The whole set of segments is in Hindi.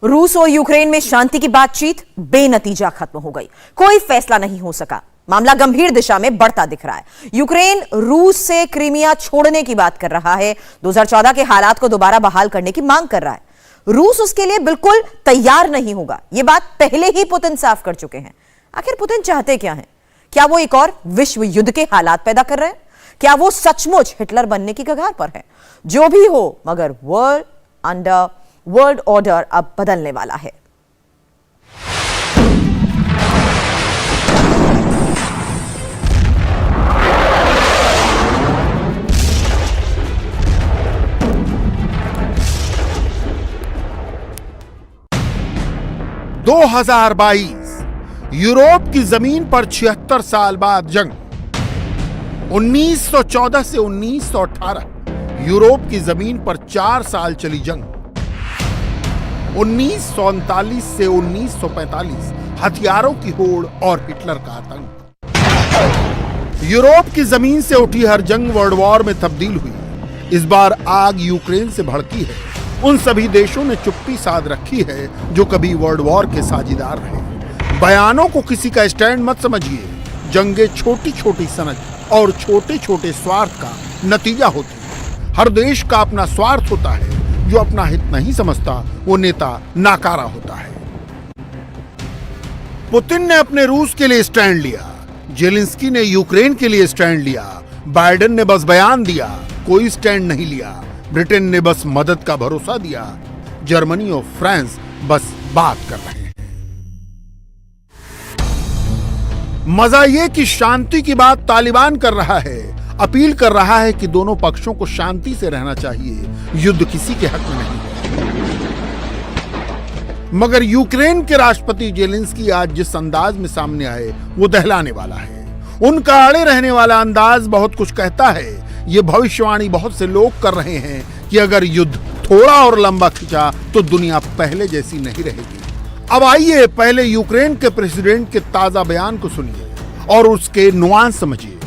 रूस और यूक्रेन में शांति की बातचीत बेनतीजा खत्म हो गई। कोई फैसला नहीं हो सका। मामला गंभीर दिशा में बढ़ता दिख रहा है। यूक्रेन रूस से क्रीमिया छोड़ने की बात कर रहा है। 2014 के हालात को दोबारा बहाल करने की मांग कर रहा है। रूस उसके लिए बिल्कुल तैयार नहीं होगा। यह बात पहले ही पुतिन साफ कर चुके हैं। आखिर पुतिन चाहते क्या हैं? क्या वो एक और विश्व युद्ध के हालात पैदा कर रहे हैं? क्या वो सचमुच हिटलर बनने की कगार पर है? जो भी हो, मगर वर्ल्ड ऑर्डर अब बदलने वाला है। दो 2022 यूरोप की जमीन पर 76 साल बाद जंग। 1914 से 1918 यूरोप की जमीन पर 4 साल चली जंग। 1939 से 1945 हथियारों की होड़ और हिटलर का आतंक। यूरोप की जमीन से उठी हर जंग वर्ल्ड वॉर में तब्दील हुई। इस बार आग यूक्रेन से भड़की है। उन सभी देशों ने चुप्पी साध रखी है जो कभी वर्ल्ड वॉर के साझीदार रहे। बयानों को किसी का स्टैंड मत समझिए। जंगें छोटी छोटी सनद और छोटे छोटे स्वार्थ का नतीजा होती है। हर देश का अपना स्वार्थ होता है। जो अपना हित नहीं समझता वो नेता नाकारा होता है। पुतिन ने अपने रूस के लिए स्टैंड लिया। जेलेंस्की ने यूक्रेन के लिए स्टैंड लिया। बाइडेन ने बस बयान दिया, कोई स्टैंड नहीं लिया। ब्रिटेन ने बस मदद का भरोसा दिया। जर्मनी और फ्रांस बस बात कर रहे हैं। मजा ये कि शांति की बात तालिबान कर रहा है। अपील कर रहा है कि दोनों पक्षों को शांति से रहना चाहिए। युद्ध किसी के हक में नहीं है। मगर यूक्रेन के राष्ट्रपति जेलेंस्की आज जिस अंदाज में सामने आए वो दहलाने वाला है। उनका अड़े रहने वाला अंदाज बहुत कुछ कहता है। ये भविष्यवाणी बहुत से लोग कर रहे हैं कि अगर युद्ध थोड़ा और लंबा खिंचा तो दुनिया पहले जैसी नहीं रहेगी। अब आइए पहले यूक्रेन के प्रेसिडेंट के ताजा बयान को सुनिए और उसके नुआंस समझिए।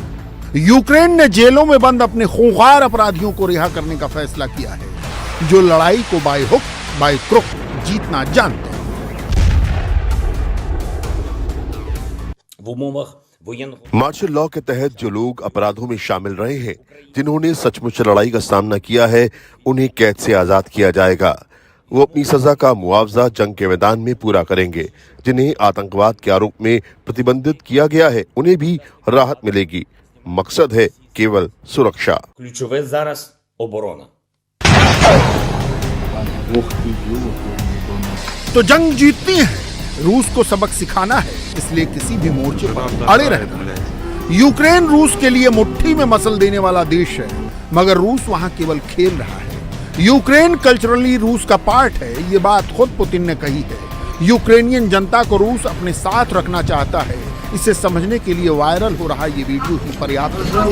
यूक्रेन ने जेलों में बंद अपने खूंखार अपराधियों को रिहा करने का फैसला किया है, जो लड़ाई को बाय हुक बाय क्रुक जीतना जानते हैं। मार्शल लॉ के तहत जो लोग अपराधों में शामिल रहे हैं, जिन्होंने सचमुच लड़ाई का सामना किया है, उन्हें कैद से आजाद किया जाएगा। वो अपनी सजा का मुआवजा जंग के मैदान में पूरा करेंगे। जिन्हें आतंकवाद के आरोप में प्रतिबंधित किया गया है, उन्हें भी राहत मिलेगी। मकसद है केवल सुरक्षा। तो जंग जीतनी है, रूस को सबक सिखाना है, इसलिए किसी भी मोर्चे पर अड़े रहना है। यूक्रेन रूस के लिए मुट्ठी में मसल देने वाला देश है, मगर रूस वहां केवल खेल रहा है। यूक्रेन कल्चरली रूस का पार्ट है, ये बात खुद पुतिन ने कही है। यूक्रेनियन जनता को रूस अपने साथ रखना चाहता है। इसे समझने के लिए वायरल हो रहा ये वीडियो ही पर्याप्त है।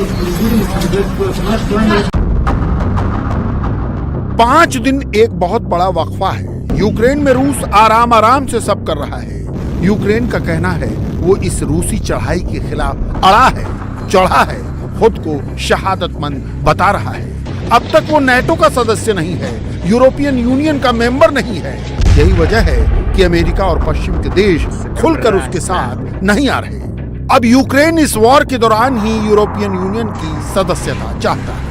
5 दिन एक बहुत बड़ा वक्फा है। यूक्रेन में रूस आराम से सब कर रहा है। यूक्रेन का कहना है वो इस रूसी चढ़ाई के खिलाफ अड़ा है, चढ़ा है, खुद को शहादतमंद बता रहा है। अब तक वो नेटो का सदस्य नहीं है, यूरोपियन यूनियन का मेंबर नहीं है। यही वजह है कि अमेरिका और पश्चिम के देश खुलकर उसके साथ नहीं आ रहे। अब यूक्रेन इस वॉर के दौरान ही यूरोपियन यूनियन की सदस्यता चाहता है।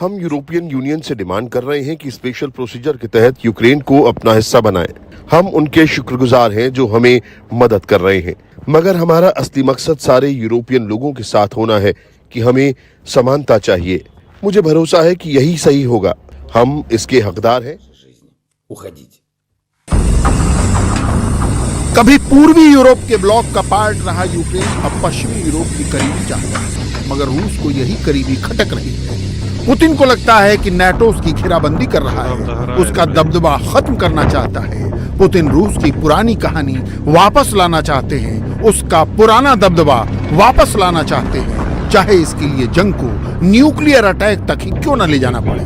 हम यूरोपियन यूनियन से डिमांड कर रहे हैं कि स्पेशल प्रोसीजर के तहत यूक्रेन को अपना हिस्सा बनाएं। हम उनके शुक्रगुजार हैं जो हमें मदद कर रहे हैं, मगर हमारा असली मकसद सारे यूरोपियन लोगों के साथ होना है कि हमें समानता चाहिए। मुझे भरोसा है कि यही सही होगा। हम इसके हकदार हैं। कभी पूर्वी यूरोप के ब्लॉक का पार्ट रहा यूक्रेन अब पश्चिमी यूरोप की करीबी चाहता है, मगर रूस को यही करीबी खटक रही है। पुतिन को लगता है कि नाटो उसकी घेराबंदी कर रहा है, उसका दबदबा खत्म करना चाहता है। पुतिन रूस की पुरानी कहानी वापस लाना चाहते हैं, उसका पुराना दबदबा वापस लाना चाहते हैं, चाहे इसके लिए जंग को न्यूक्लियर अटैक तक ही क्यों न ले जाना पड़े।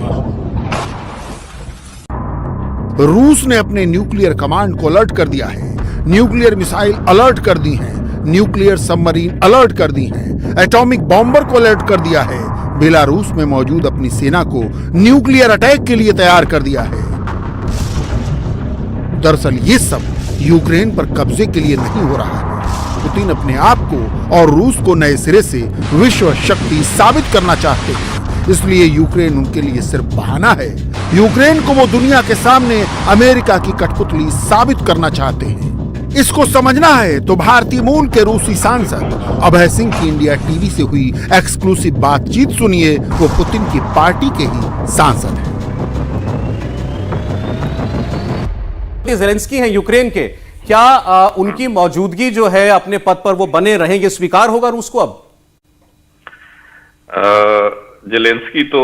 रूस ने अपने न्यूक्लियर कमांड को अलर्ट कर दिया है। न्यूक्लियर मिसाइल अलर्ट कर दी हैं, न्यूक्लियर सबमरीन अलर्ट कर दी हैं, एटॉमिक बॉम्बर को अलर्ट कर दिया है। बेलारूस में मौजूद अपनी सेना को न्यूक्लियर अटैक के लिए तैयार कर दिया है। दरअसल ये सब यूक्रेन पर कब्जे के लिए नहीं हो रहा है। पुतिन अपने आप को और रूस को नए सिरे से विश्व शक्ति साबित करना चाहते हैं, इसलिए यूक्रेन उनके लिए सिर्फ बहाना है। यूक्रेन को वो दुनिया के सामने अमेरिका की कठपुतली साबित करना चाहते हैं। इसको समझना है तो भारतीय मूल के रूसी सांसद अभय सिंह की इंडिया टीवी से हुई एक्सक्लूसिव बातचीत सुनिए। वो पुतिन की पार्टी के ही सांसद हैं। ज़ेलेंस्की हैं यूक्रेन के, क्या उनकी मौजूदगी जो है अपने पद पर वो बने रहेंगे, स्वीकार होगा रूस को? अब ज़ेलेंस्की तो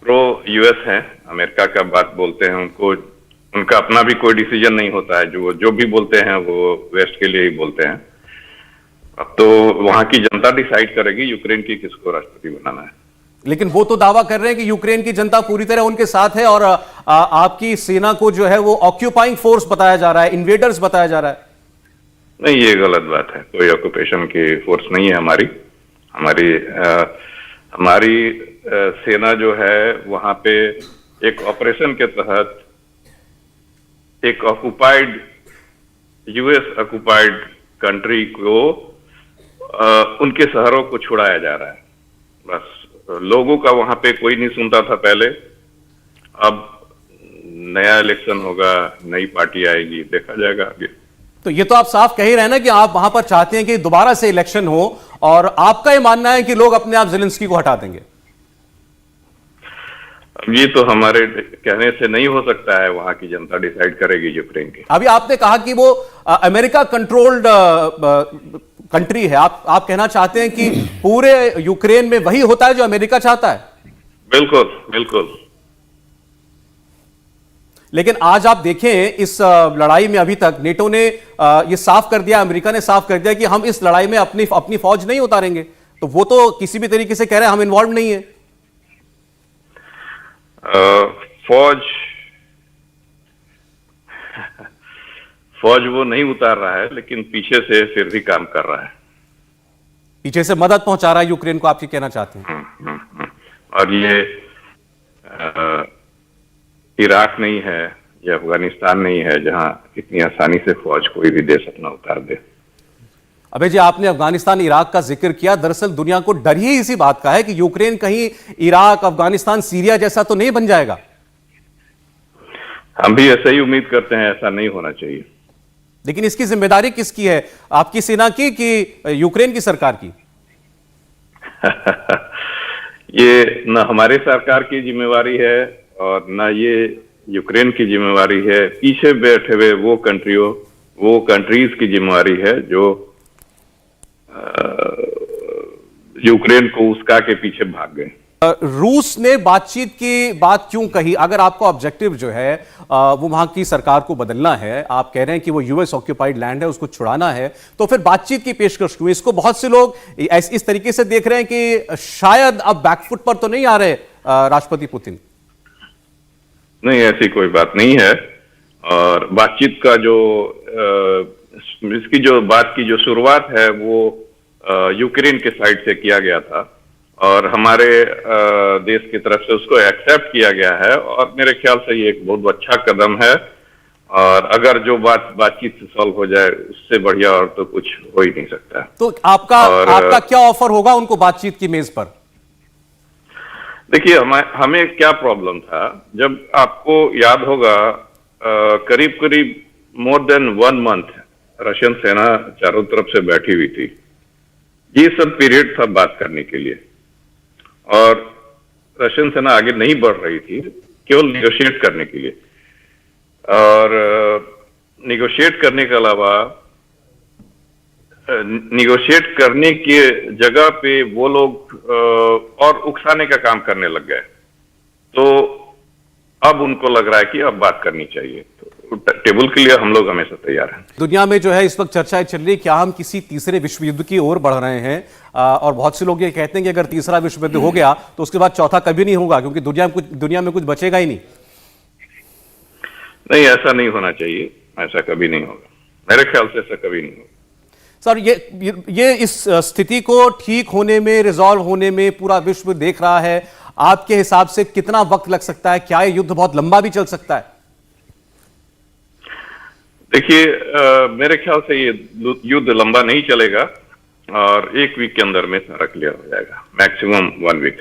प्रो यूएस हैं, अमेरिका का बात बोलते हैं। उनका अपना भी कोई डिसीजन नहीं होता है, जो भी बोलते हैं वो वेस्ट के लिए ही बोलते हैं। अब तो वहां की जनता डिसाइड करेगी यूक्रेन की किसको राष्ट्रपति बनाना है। लेकिन वो तो दावा कर रहे हैं कि यूक्रेन की जनता पूरी तरह उनके साथ है और आपकी सेना को जो है वो ऑक्यूपाइंग फोर्स बताया जा रहा है, इन्वेडर्स बताया जा रहा है। नहीं, ये गलत बात है। कोई ऑक्यूपेशन की फोर्स नहीं है हमारी सेना जो है वहां पे एक ऑपरेशन के तहत एक ऑक्युपाइड यूएस ऑक्युपाइड कंट्री को उनके शहरों को छुड़ाया जा रहा है। बस लोगों का वहां पे कोई नहीं सुनता था पहले। अब नया इलेक्शन होगा, नई पार्टी आएगी, देखा जाएगा आगे। तो ये तो आप साफ कह ही रहे हैं ना कि आप वहां पर चाहते हैं कि दोबारा से इलेक्शन हो और आपका ये मानना है कि लोग अपने आप ज़ेलेंस्की को हटा देंगे। ये तो हमारे कहने से नहीं हो सकता है, वहां की जनता डिसाइड करेगी यूक्रेन की। अभी आपने कहा कि वो अमेरिका कंट्रोल्ड कंट्री है, आप कहना चाहते हैं कि पूरे यूक्रेन में वही होता है जो अमेरिका चाहता है? बिल्कुल बिल्कुल। लेकिन आज आप देखें इस लड़ाई में अभी तक नेटो ने ये साफ कर दिया, अमेरिका ने साफ कर दिया कि हम इस लड़ाई में अपनी फौज नहीं उतारेंगे। तो वो तो किसी भी तरीके से कह रहे हैं हम इन्वॉल्व नहीं है। फौज वो नहीं उतार रहा है, लेकिन पीछे से फिर भी काम कर रहा है, पीछे से मदद पहुंचा रहा है यूक्रेन को, आप ये कहना चाहते हैं? और ये इराक नहीं है, ये अफगानिस्तान नहीं है जहां इतनी आसानी से फौज कोई भी देश अपना उतार दे। अबे जी, आपने अफगानिस्तान इराक का जिक्र किया। दरअसल दुनिया को डर ही इसी बात का है कि यूक्रेन कहीं इराक, अफगानिस्तान, सीरिया जैसा तो नहीं बन जाएगा। हम भी ऐसा ही उम्मीद करते हैं, ऐसा नहीं होना चाहिए। लेकिन इसकी जिम्मेदारी किसकी है, आपकी सेना की कि यूक्रेन की सरकार की? ये न हमारे सरकार की जिम्मेवारी है और न ये यूक्रेन की जिम्मेवारी है। पीछे बैठे हुए वो कंट्रीज की जिम्मेवारी है जो यूक्रेन को उसका के पीछे भाग गए। रूस ने बातचीत की बात क्यों कही? अगर आपका ऑब्जेक्टिव जो है वो वहां की सरकार को बदलना है, आप कह रहे हैं कि वो यूएस ऑक्यूपाइड लैंड है, उसको छुड़ाना है, तो फिर बातचीत की पेशकश क्यों? इसको बहुत से लोग इस तरीके से देख रहे हैं कि शायद अब बैकफुट पर तो नहीं आ रहे राष्ट्रपति पुतिन। नहीं, ऐसी कोई बात नहीं है। और बातचीत का इसकी जो बात की जो शुरुआत है वो यूक्रेन के साइड से किया गया था और हमारे देश की तरफ से उसको एक्सेप्ट किया गया है और मेरे ख्याल से ये एक बहुत अच्छा कदम है। और अगर जो बातचीत से सॉल्व हो जाए, उससे बढ़िया और तो कुछ हो ही नहीं सकता। तो आपका क्या ऑफर होगा उनको बातचीत की मेज पर? देखिए, हमें क्या प्रॉब्लम था, जब आपको याद होगा करीब करीब मोर देन 1 मंथ रशियन सेना चारों तरफ से बैठी हुई थी। ये सब पीरियड था बात करने के लिए और रशियन सेना आगे नहीं बढ़ रही थी, केवल निगोशिएट करने के लिए। और निगोशिएट करने के अलावा निगोशिएट करने की जगह पे वो लोग और उकसाने का काम करने लग गए। तो अब उनको लग रहा है कि अब बात करनी चाहिए। तो टेबल के लिए हम लोग हमेशा तैयार हैं। दुनिया में जो है इस वक्त चर्चाएं चल रही है क्या हम किसी तीसरे विश्व युद्ध की ओर बढ़ रहे हैं, और बहुत से लोग ये कहते हैं कि अगर तीसरा विश्व युद्ध हो गया तो उसके बाद चौथा कभी नहीं होगा, क्योंकि दुनिया में कुछ बचेगा ही नहीं। नहीं, ऐसा नहीं होना चाहिए, ऐसा कभी नहीं होगा। मेरे ख्याल से ऐसा कभी नहीं होगा। सर, ये इस स्थिति को ठीक होने में, रिजॉल्व होने में पूरा विश्व देख रहा है। आपके हिसाब से कितना वक्त लग सकता है? क्या ये युद्ध बहुत लंबा भी चल सकता है? देखिए, मेरे ख्याल से ये युद्ध लंबा नहीं चलेगा और 1 वीक के अंदर में सारा क्लियर हो जाएगा, मैक्सिमम 1 वीक।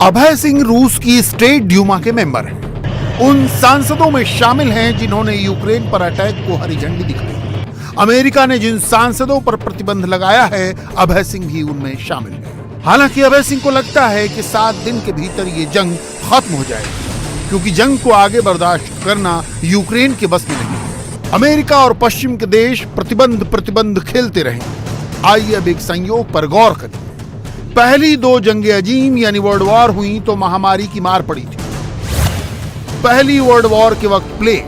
अभय सिंह रूस की स्टेट ड्यूमा के मेंबर हैं। उन सांसदों में शामिल हैं जिन्होंने यूक्रेन पर अटैक को हरी झंडी दिखाई। अमेरिका ने जिन सांसदों पर प्रतिबंध लगाया है, अभय सिंह भी उनमें शामिल है। हालांकि अभय सिंह को लगता है कि 7 दिन के भीतर ये जंग खत्म हो जाएगी, क्योंकि जंग को आगे बर्दाश्त करना यूक्रेन के बस में नहीं है। अमेरिका और पश्चिम के देश प्रतिबंध खेलते रहे। आइए अब एक संयोग पर गौर करें। पहली 2 जंगे अजीम यानी वर्ल्ड वॉर हुई तो महामारी की मार पड़ी थी। पहली वर्ल्ड वॉर के वक्त प्लेग,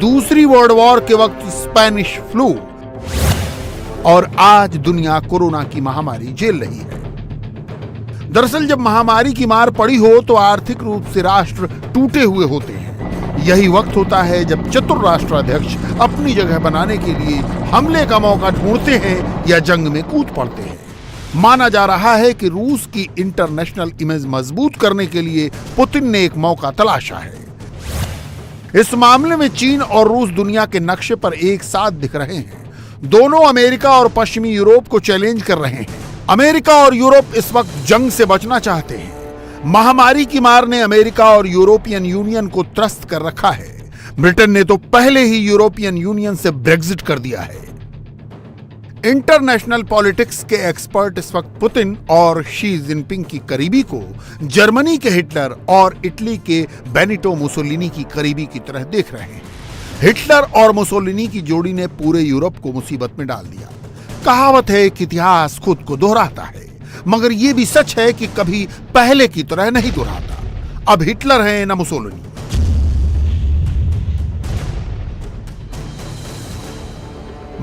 दूसरी वर्ल्ड वॉर के वक्त स्पेनिश फ्लू, और आज दुनिया कोरोना की महामारी झेल रही है। दरअसल जब महामारी की मार पड़ी हो तो आर्थिक रूप से राष्ट्र टूटे हुए होते हैं। यही वक्त होता है जब चतुर राष्ट्राध्यक्ष अपनी जगह बनाने के लिए हमले का मौका ढूंढते हैं या जंग में कूद पड़ते हैं। माना जा रहा है कि रूस की इंटरनेशनल इमेज मजबूत करने के लिए पुतिन ने एक मौका तलाशा है। इस मामले में चीन और रूस दुनिया के नक्शे पर एक साथ दिख रहे हैं। दोनों अमेरिका और पश्चिमी यूरोप को चैलेंज कर रहे हैं। अमेरिका और यूरोप इस वक्त जंग से बचना चाहते हैं। महामारी की मार ने अमेरिका और यूरोपियन यूनियन को त्रस्त कर रखा है। ब्रिटेन ने तो पहले ही यूरोपियन यूनियन से ब्रेग्जिट कर दिया है। इंटरनेशनल पॉलिटिक्स के एक्सपर्ट इस वक्त पुतिन और शी जिनपिंग की करीबी को जर्मनी के हिटलर और इटली के बेनिटो मुसोलिनी की करीबी की तरह देख रहे हैं। हिटलर और मुसोलिनी की जोड़ी ने पूरे यूरोप को मुसीबत में डाल दिया। कहावत है कि इतिहास खुद को दोहराता है, मगर यह भी सच है कि कभी पहले की तरह नहीं दोहराता। अब हिटलर है न मुसोलिनी।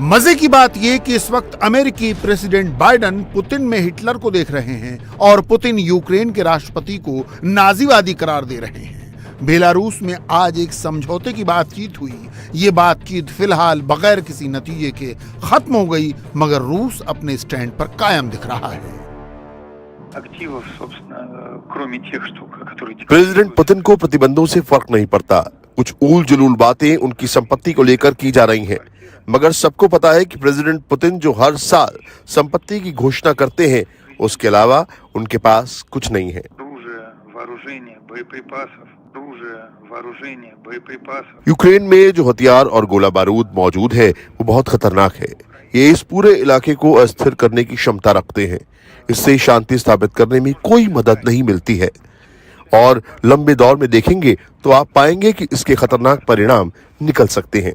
मजे की बात यह कि इस वक्त अमेरिकी प्रेसिडेंट बाइडेन पुतिन में हिटलर को देख रहे हैं और पुतिन यूक्रेन के राष्ट्रपति को नाजीवादी करार दे रहे हैं। बेलारूस में आज एक समझौते की बातचीत हुई। ये बातचीत फिलहाल बगैर किसी नतीजे के खत्म हो गई, मगर रूस अपने स्टैंड पर कायम दिख रहा है। प्रेसिडेंट पुतिन को प्रतिबंधों से फर्क नहीं पड़ता। कुछ ऊल जुलूल बातें उनकी संपत्ति को लेकर की जा रही हैं, मगर सबको पता है कि प्रेसिडेंट पुतिन जो हर साल संपत्ति की घोषणा करते हैं, उसके अलावा उनके पास कुछ नहीं है। यूक्रेन में जो हथियार और गोला बारूद मौजूद है वो बहुत खतरनाक है। ये इस पूरे इलाके को अस्थिर करने की क्षमता रखते हैं। इससे शांति स्थापित करने में कोई मदद नहीं मिलती है, और लंबे दौर में देखेंगे तो आप पाएंगे कि इसके खतरनाक परिणाम निकल सकते हैं।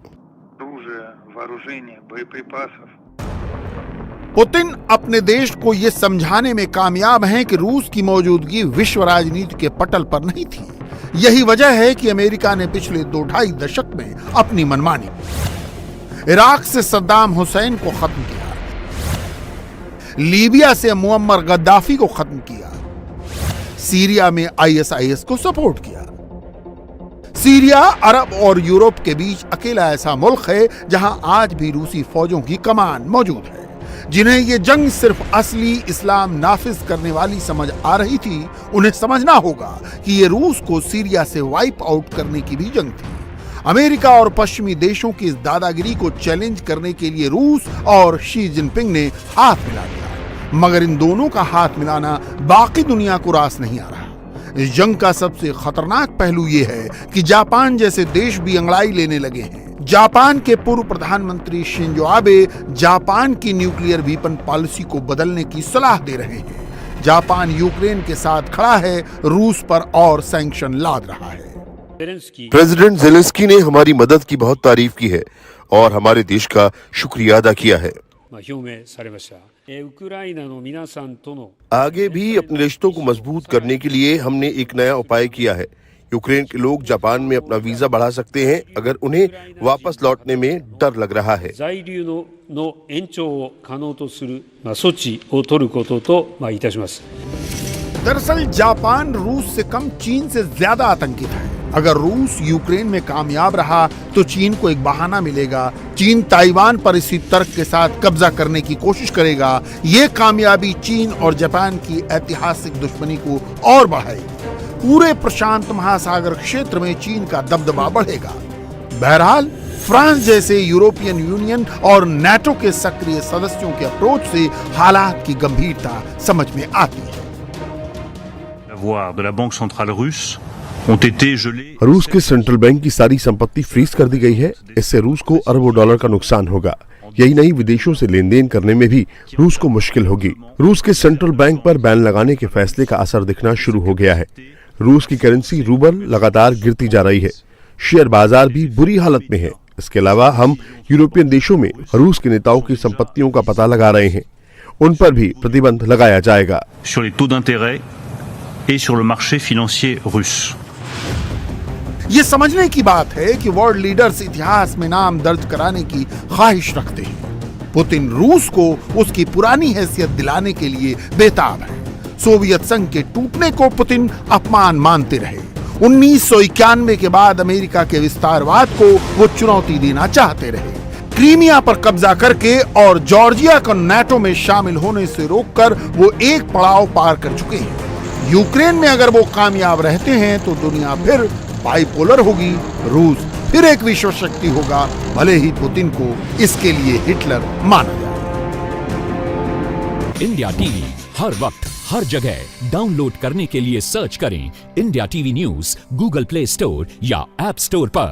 पुतिन अपने देश को यह समझाने में कामयाब हैं कि रूस की मौजूदगी विश्व राजनीति के पटल पर नहीं थी। यही वजह है कि अमेरिका ने पिछले 2-2.5 दशक में अपनी मनमानी, इराक से सद्दाम हुसैन को खत्म किया, लीबिया से मुअम्मर गद्दाफी को खत्म किया, सीरिया में ISIS को सपोर्ट किया। सीरिया अरब और यूरोप के बीच अकेला ऐसा मुल्क है जहां आज भी रूसी फौजों की कमान मौजूद है। जिन्हें ये जंग सिर्फ असली इस्लाम नाफिज करने वाली समझ आ रही थी, उन्हें समझना होगा कि ये रूस को सीरिया से वाइप आउट करने की भी जंग थी। अमेरिका और पश्चिमी देशों की इस दादागिरी को चैलेंज करने के लिए रूस और शी जिनपिंग ने हाथ मिला दिया, मगर इन दोनों का हाथ मिलाना बाकी दुनिया को रास नहीं आ रहा। इस जंग का सबसे खतरनाक पहलू यह है कि जापान जैसे देश भी अंगड़ाई लेने लगे हैं। जापान के पूर्व प्रधानमंत्री शिंजो आबे जापान की न्यूक्लियर वीपन पॉलिसी को बदलने की सलाह दे रहे हैं। जापान यूक्रेन के साथ खड़ा है, रूस पर और सैंक्शन लाद रहा है। प्रेसिडेंट जेलेंस्की ने हमारी मदद की बहुत तारीफ की है और हमारे देश का शुक्रिया अदा किया है। आगे भी अपने रिश्तों को मजबूत करने के लिए हमने एक नया उपाय किया है। यूक्रेन के लोग जापान में अपना वीजा बढ़ा सकते हैं अगर उन्हें वापस लौटने में डर लग रहा है। दरअसल जापान रूस से कम चीन से ज्यादा आतंकित है। अगर रूस यूक्रेन में कामयाब रहा तो चीन को एक बहाना मिलेगा। चीन ताइवान पर इसी तर्क के साथ कब्जा करने की कोशिश करेगा। ये कामयाबी चीन और जापान की ऐतिहासिक दुश्मनी को और बढ़ाएगी। पूरे प्रशांत महासागर क्षेत्र में चीन का दबदबा बढ़ेगा। बहरहाल फ्रांस जैसे यूरोपियन यूनियन और नाटो के सक्रिय सदस्यों के अप्रोच से हालात की गंभीरता समझ में आती है। De la Banque centrale russe ont été gelés. रूस के सेंट्रल बैंक की सारी संपत्ति फ्रीज कर दी गई है। इससे रूस को अरबों डॉलर का नुकसान होगा। यही नहीं, विदेशों से लेन देन करने में भी रूस को मुश्किल होगी। रूस के सेंट्रल बैंक पर बैन लगाने के फैसले का असर दिखना शुरू हो गया है। रूस की करेंसी रूबल लगातार गिरती जा रही है। शेयर बाजार भी बुरी हालत में है। इसके अलावा हम यूरोपियन देशों में रूस के नेताओं की संपत्तियों का पता लगा रहे हैं। उन पर भी प्रतिबंध लगाया जाएगा। Sur les taux d'intérêt et sur le marché financier russe. ये समझने की बात है कि वर्ल्ड लीडर्स इतिहास में नाम दर्ज कराने की ख्वाहिश रखते हैं। पुतिन रूस को उसकी पुरानी हैसियत दिलाने के लिए बेताब है। सोवियत संघ के टूटने को पुतिन अपमान मानते रहे। 1991 के बाद अमेरिका के विस्तारवाद को वो चुनौती देना चाहते रहे। क्रीमिया पर कब्जा करके और जॉर्जिया को नाटो में शामिल होने से रोककर वो एक पड़ाव पार कर चुके हैं। यूक्रेन में अगर वो कामयाब रहते हैं तो दुनिया फिर बाइपोलर होगी। रूस फिर एक विश्व शक्ति होगा, भले ही पुतिन को इसके लिए हिटलर माना जाए। इंडिया टीवी हर वक्त हर जगह डाउनलोड करने के लिए सर्च करें India TV news Google play store या ऐप स्टोर पर।